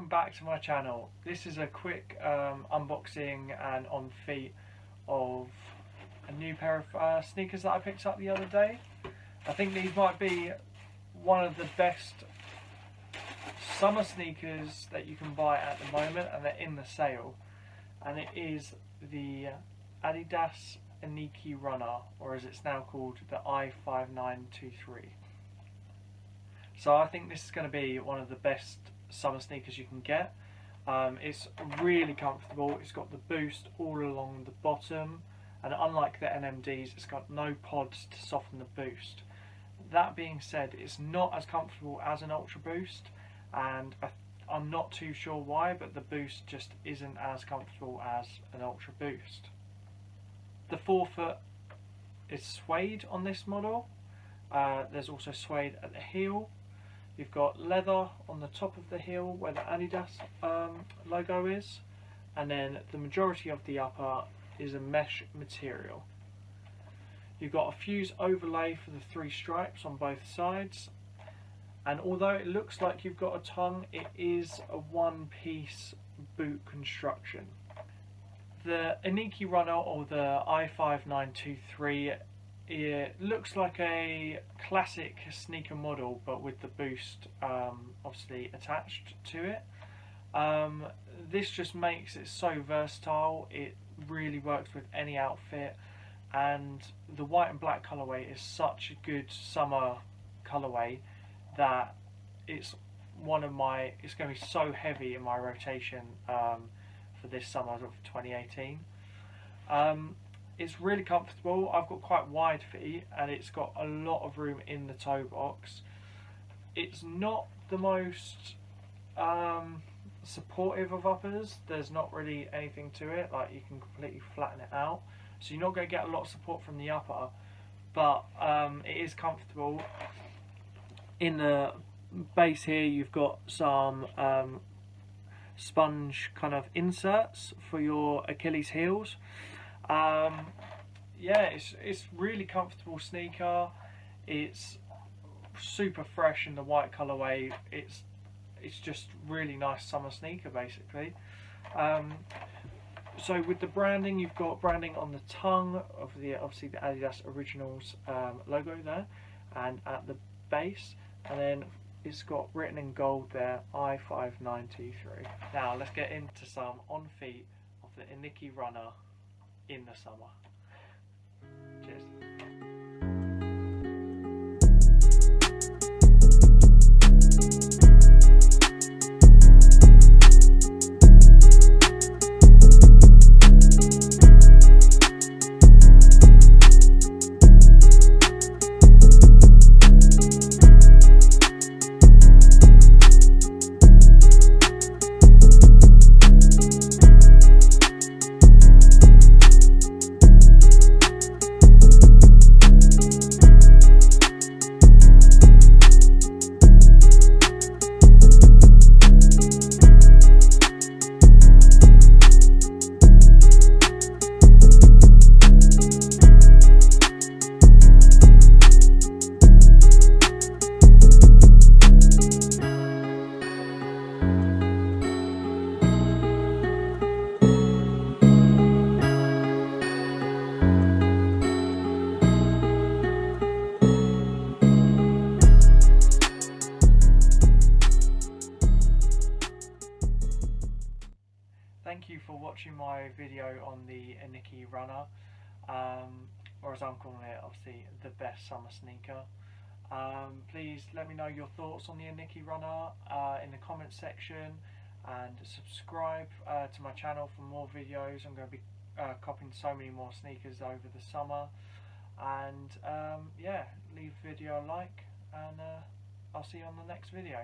back to my channel. This is a quick unboxing and on feet of a new pair of sneakers that I picked up the other day. I think these might be one of the best summer sneakers that you can buy at the moment, and they're in the sale, and it is the Adidas Iniki Runner, or as it's now called, the I-5923. So I think this is going to be one of the best summer sneakers you can get. It's really comfortable. It's got the boost all along the bottom, and unlike the NMDs, it's got no pods to soften the boost. That being said, it's not as comfortable as an Ultra Boost, and I'm not too sure why, but the boost just isn't as comfortable as an Ultra Boost. The forefoot is suede on this model. There's also suede at the heel. You've got leather on the top of the heel where the Adidas logo is, and then the majority of the upper is a mesh material. You've got a fuse overlay for the 3 stripes on both sides, and although it looks like you've got a tongue, it is a one-piece boot construction. The Iniki Runner, or the I-5923, it looks like a classic sneaker model, but with the boost obviously attached to it. This just makes it so versatile. It really works with any outfit, and the white and black colorway is such a good summer colorway that it's going to be so heavy in my rotation for this summer of 2018. It's really comfortable. I've got quite wide feet, and it's got a lot of room in the toe box. It's not the most supportive of uppers. There's not really anything to it, like you can completely flatten it out, so you're not going to get a lot of support from the upper, but it is comfortable. In the base here you've got some sponge kind of inserts for your Achilles heels. Yeah, it's really comfortable sneaker. It's super fresh in the white colorway. It's just really nice summer sneaker basically. So with the branding, you've got branding on the tongue of obviously the Adidas Originals logo there, and at the base, and then it's got written in gold there, I-5923. Now let's get into some on feet of the Iniki Runner in the summer. Cheers. Thank you for watching my video on the Iniki Runner, or as I'm calling it, obviously the best summer sneaker. Please let me know your thoughts on the Iniki Runner in the comments section, and subscribe to my channel for more videos. I'm going to be copying so many more sneakers over the summer, and yeah, leave the video a like, and I'll see you on the next video.